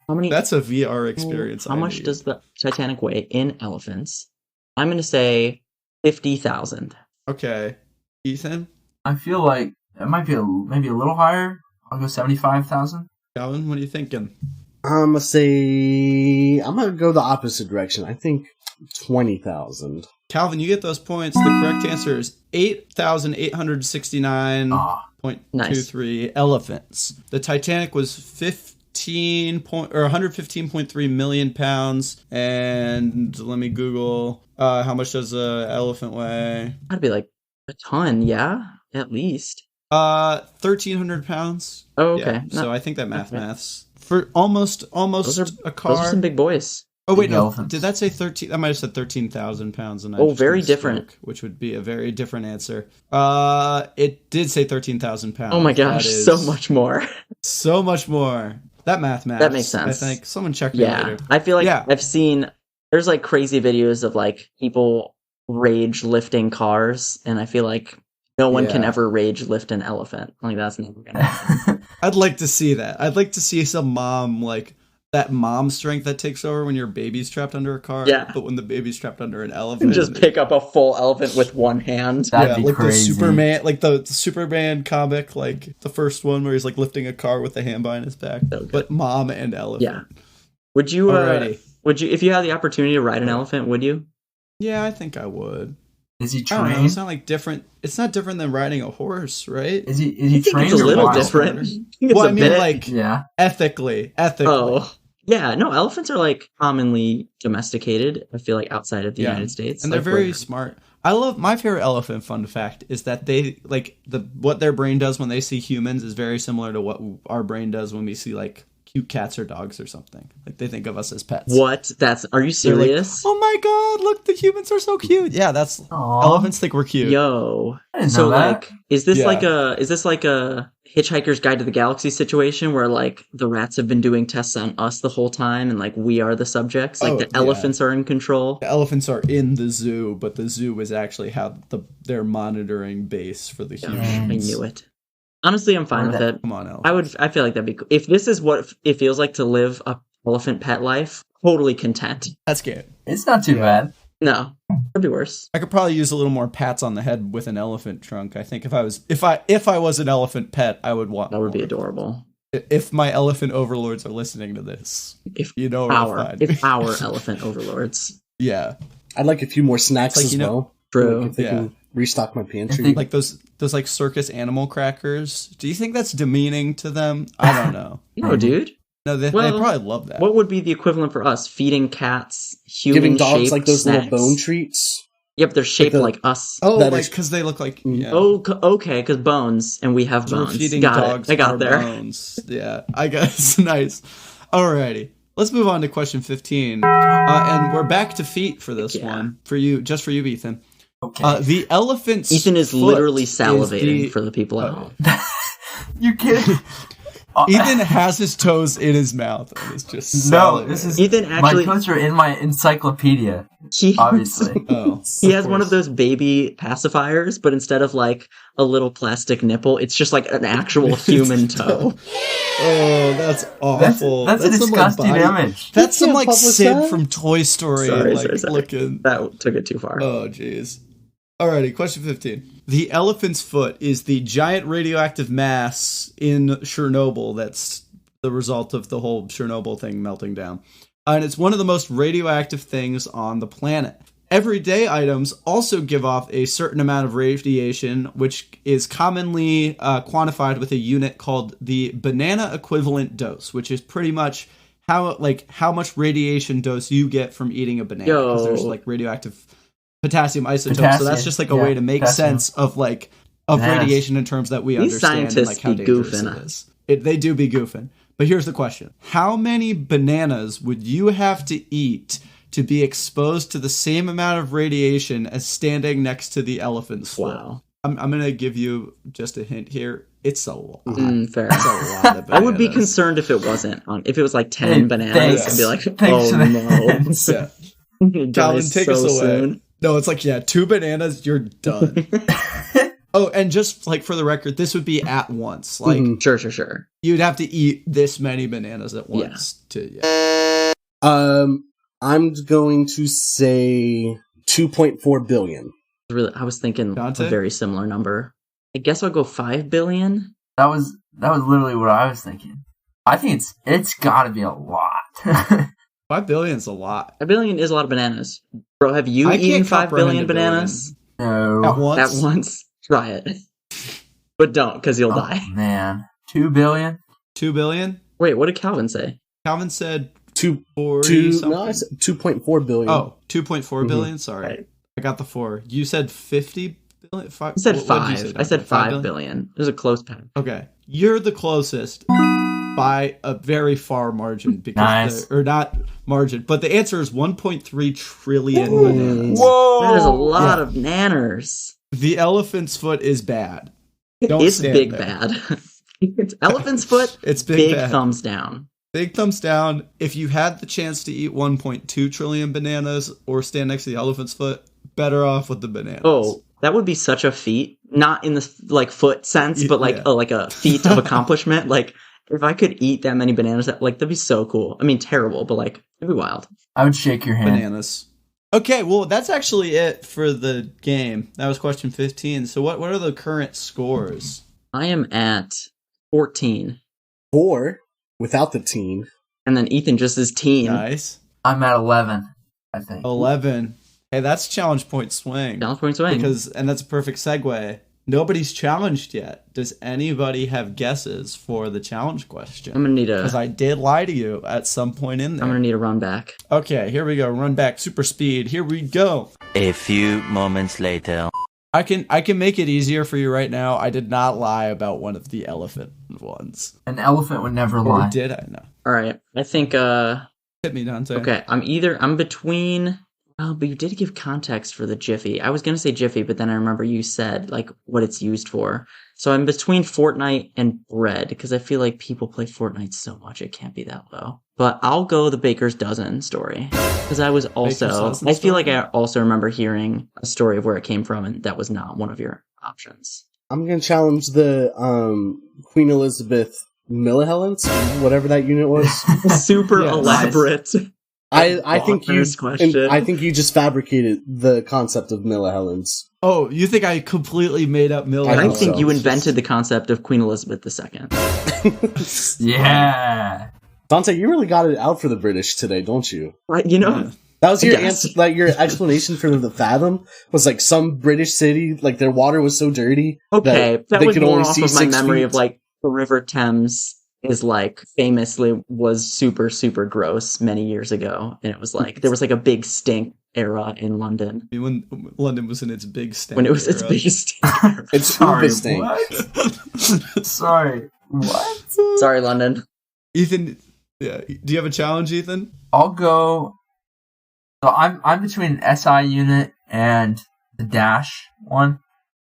How many? That's a VR experience. How I much need. does the Titanic weigh in elephants? I'm gonna say 50,000. Okay, Ethan, I feel like it might be maybe a little higher. I'll go 75,000. Calvin, what are you thinking? I'm gonna go the opposite direction. I think 20,000. Calvin, you get those points. The correct answer is 8,869.23 elephants. The Titanic was 115.3 million pounds. And let me Google how much does an elephant weigh? That'd be like a ton, yeah, at least. 1,300 pounds. Oh, okay. Yeah, so Not- I think that maths okay. for almost Those are a car. Those are some big boys. Oh wait, Big no. elephants. Did that say 13? I might have said 13,000 pounds. And I Oh, just very misspoke, different. Which would be a very different answer. It did say 13,000 pounds. Oh my gosh, That is so much more. so much more. That math. That makes sense. I think someone check me Yeah, later. I feel like Yeah. I've seen there's like crazy videos of like people rage lifting cars, and I feel like no one can Yeah. ever rage lift an elephant. Like that's never gonna happen. I'd like to see that. I'd like to see some mom like that mom strength that takes over when your baby's trapped under a car. Yeah. But when the baby's trapped under an elephant, Just pick up a full elephant with one hand. That'd be like crazy. the Superman comic, like the first one where he's like lifting a car with a hand behind his back. So good. But mom and elephant. Yeah. Would you? Alrighty. Would you, if you had the opportunity to ride an elephant? Would you? Yeah, I think I would. Is he I don't know. trained? It's not like different. It's not different than riding a horse, right? Is he I think trained? it's a or little wild? different. I think it's Well, a I mean, bit. like Yeah. ethically. Oh, yeah. No, elephants are like commonly domesticated. I feel like outside of the Yeah. United States, And they're like, very we're- smart. I love my favorite elephant fun fact is that they like what their brain does when they see humans is very similar to what our brain does when we see like cute cats or dogs or something. Like they think of us as pets. What? That's? Are you They're like, serious? oh my god, look, the humans are so cute. Yeah, that's Aw. elephants think we're cute. Yo. I didn't So know that. like, is this Yeah. like a Hitchhiker's Guide to the Galaxy situation where like the rats have been doing tests on us the whole time and like we are the subjects? Like Oh, the yeah. elephants are in control. The elephants are in the zoo, but the zoo is actually how their monitoring base for the humans. I knew it. Honestly, I'm fine Or with that- it. Come on, elephant. I feel like that'd be cool. If this is what it feels like to live a elephant pet life, totally content. That's good. It's not too bad. No, could be worse. I could probably use a little more pats on the head with an elephant trunk. I think if I was an elephant pet, I would want That would be more. adorable. If my elephant overlords are listening to this, If you know where to our find me. if our elephant overlords. Yeah. I'd like a few more snacks Like, as you know- well. True. Like if they Yeah. can restock my pantry. think- Like those like circus animal crackers. Do you think that's demeaning to them? I don't know. No, dude. No, they Well, probably love that. What would be the equivalent for us? Feeding cats Giving dogs human-shaped like those snacks. little bone treats. Yep, they're shaped the- like us. Oh, that like is- because they look like Oh, okay, because bones, and we have We're bones. feeding Got dogs it. I got our there. bones. Yeah, I guess. Nice. Alrighty. Let's move on to question 15. And we're back to feet for this Yeah. one. For you, just for you, Ethan. Okay. The elephant's Ethan is foot literally is salivating for the people at home. You kidding? Ethan has his toes in his mouth and is just No, salivating. this is Ethan actually- my toes are in my encyclopedia. He Obviously. Oh, He has one of those baby pacifiers, but instead of like a little plastic nipple, it's just like an actual human toe. Oh, that's awful. That's a some, like, disgusting image. That's some can't like publish Sid that. from Toy Story, Sorry, like sorry. looking. That took it too far. Oh, jeez. Alrighty, question 15. The elephant's foot is the giant radioactive mass in Chernobyl that's the result of the whole Chernobyl thing melting down. And it's one of the most radioactive things on the planet. Everyday items also give off a certain amount of radiation, which is commonly quantified with a unit called the banana equivalent dose, which is pretty much how much radiation dose you get from eating a banana. Because there's like radioactive potassium isotopes, so that's just like a way to make potassium. sense of radiation in terms that we These understand and scientists like how be dangerous goofing it is. They do be goofing. But here's the question. How many bananas would you have to eat to be exposed to the same amount of radiation as standing next to the elephant's foot? Wow. I'm going to give you just a hint here. It's a lot. Fair. It's a lot of bananas. I would be concerned if it wasn't on. If it was like 10 Hey, bananas, thanks. I'd be like, Thanks oh for no. Yeah. You're Calvin, dying take so us away. soon. No, it's like, 2 bananas, you're done. Oh, and just like for the record, this would be at once. Like Sure. you'd have to eat this many bananas at once I'm going to say 2.4 billion. Really, I was thinking Dante? a very similar number. I guess I'll go 5 billion. That was literally what I was thinking. I think it's got to be a lot. 5 billion's a lot. 5 billion is a lot of bananas. Bro, have you I can't eaten 5 billion comprehend a bananas? No. At once? At once? Try it. But don't, because you'll Oh, die. man. 2 billion? 2 billion? Wait, what did Calvin say? Calvin said 2.4 something. I said 2.4 billion. Oh, 2.4 billion? Sorry. Right. I got the 4. You said 50 billion? I said what did you 5. say, I said Dante? 5 billion. It was a close pass. Okay. You're the closest by a very far margin. Because Nice. or not margin, but the answer is 1.3 trillion bananas. Whoa! That is a lot of nanners. The elephant's foot is bad. Don't It's stand big there. bad. It's elephant's foot. It's big Big bad. thumbs down. Big thumbs down. If you had the chance to eat 1.2 trillion bananas or stand next to the elephant's foot, better off with the bananas. Oh, that would be such a feat. Not in the like foot sense, but like Yeah. like a feat of accomplishment. Like if I could eat that many bananas, that'd be so cool. I mean, terrible, but like it'd be wild. I would shake your hand. Bananas. Okay, well, that's actually it for the game. That was question 15. So what are the current scores? I am at 14, 4 without the teen. and then Ethan just is teen. Nice. I'm at 11, I think. 11. Hey, that's challenge point swing. Challenge point swing. And that's a perfect segue. Nobody's challenged yet. Does anybody have guesses for the challenge question? I'm gonna need Because I did lie to you at some point in there. I'm gonna need a run back. Okay, here we go. Run back, super speed. Here we go. A few moments later. I can make it easier for you right now. I did not lie about one of the elephant ones. An elephant would never Or lie. did I? No. All right, I think. Hit me, Dante. Okay, I'm between. Oh, but you did give context for the Jiffy. I was gonna say Jiffy, but then I remember you said like what it's used for. So I'm between Fortnite and bread because I feel like people play Fortnite so much it can't be that low. But I'll go the Baker's Dozen story because I was also. Dozen I feel story? like I also remember hearing a story of where it came from, and that was not one of your options. I'm going to challenge the Queen Elizabeth Millihelens, whatever that unit was. Super Yes. elaborate. I think you Bonkers question. I think you just fabricated the concept of Millihelens. Oh, you think I completely made up Miller? I think think so. you invented the concept of Queen Elizabeth II. Yeah. Dante, you really got it out for the British today, don't you? Right, you know, That was your Yes. answer, like your explanation for the fathom was like some British city, like their water was so dirty. Okay, that they was could more only off see of my 6 memory feet. of like the River Thames is like famously was super super gross many years ago, and it was like there was like a big stink era in London When London was in its big stank when it was its era. biggest stink era. It's Sorry, uber stink. what? Sorry, what? Sorry, London. Ethan, yeah. Do you have a challenge, Ethan? I'll go. So I'm between an SI unit and the dash one.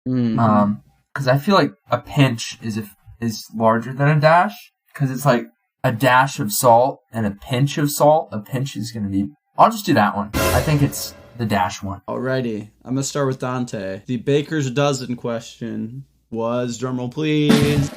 Mm. Because I feel like a pinch is larger than a dash. Because it's like a dash of salt and a pinch of salt. A pinch is gonna be. I'll just do that one. I think it's the dash one. Alrighty, I'm gonna start with Dante. The baker's dozen question was, drumroll please,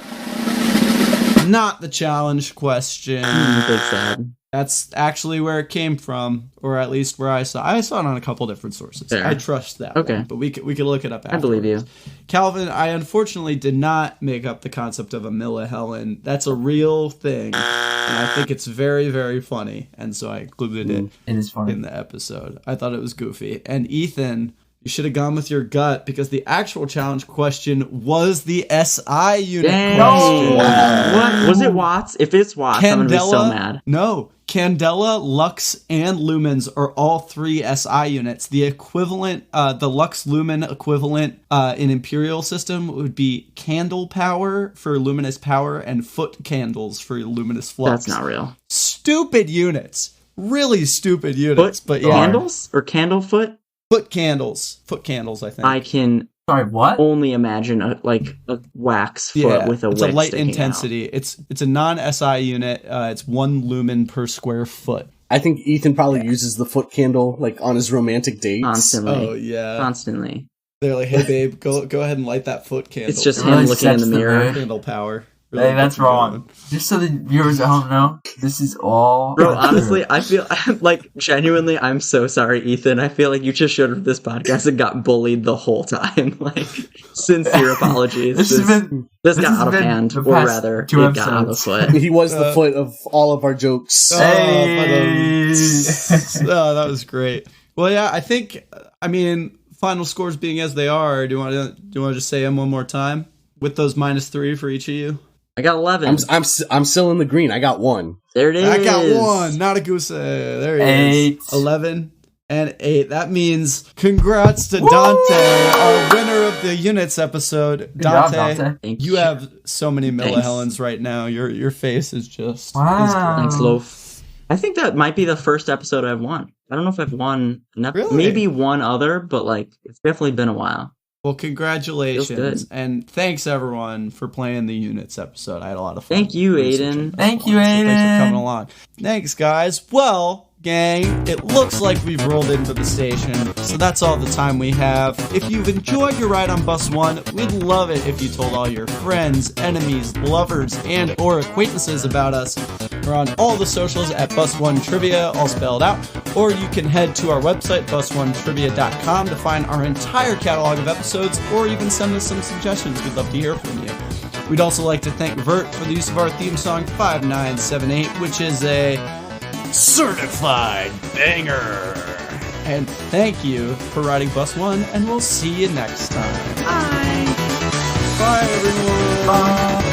not the challenge question. Big sad. That's actually where it came from, or at least where I saw it on a couple different sources. Fair. I trust that. Okay. one, but we could look it up. I believe you. Calvin. I unfortunately did not make up the concept of a millihelen. That's a real thing, and I think it's very very funny, and so I included it It is funny. in the episode. I thought it was goofy. And Ethan, you should have gone with your gut because the actual challenge question was the SI unit Dang. question. What was it? Watts? If it's Watts, I'm gonna be so mad. No. Candela, Lux, and Lumens are all 3 SI units. The equivalent, the Lux Lumen equivalent in Imperial system would be candle power for luminous power and foot candles for luminous flux. That's not real. Stupid units. Really stupid units. Foot but yeah. candles or candlefoot? Foot candles. Foot candles, I think. I can Sorry, what? only imagine a wax foot with a it's wick a light sticking intensity. It's a non-SI unit. It's 1 lumen per square foot. I think Ethan probably uses the foot candle like on his romantic dates. out constantly. Oh yeah. Constantly. They're like, hey babe, go ahead and light that foot candle. It's just Really him looking in the sets the mirror. mood. Candle power. Hey, that's wrong. Just so the viewers at home know, this is all. Bro, honestly, I feel like genuinely, I'm so sorry, Ethan. I feel like you just showed up to this podcast and got bullied the whole time. Like, sincere apologies. This This got has out of been hand, the or past rather, 2 it got out of episodes. foot. He was the foot of all of our jokes. Hey! Oh, that was great. Well, yeah, I mean, final scores being as they are, do you want to just say them one more time? With those -3 for each of you? I got 11. I'm still in the green. I got 1. There it is. I got 1. Not a goose. There he is. 8. 11 and 8. That means congrats to Dante, our winner of the units episode. Good job, Dante, Dante. Thank you have so many Thanks. millihelens right now. Your face is just Wow. Thanks, Loaf. I think that might be the first episode I've won. I don't know if I've won Really? maybe one other, but like it's definitely been a while. Well, Feels congratulations, good. and thanks everyone for playing the units episode. I had a lot of fun. Thank you, researching Aiden. Thank you, so thanks for Aiden. coming along. Thanks, guys. Well, gang, it looks like we've rolled into the station, so that's all the time we have. If you've enjoyed your ride on Bus 1, we'd love it if you told all your friends, enemies, lovers, and or acquaintances about us. We're on all the socials at Bus1 Trivia, all spelled out, or you can head to our website, bus1trivia.com, to find our entire catalog of episodes, or even send us some suggestions. We'd love to hear from you. We'd also like to thank Vert for the use of our theme song 5978, which is a certified banger. And thank you for riding Bus 1, and we'll see you next time. Bye. Bye, everyone. Bye.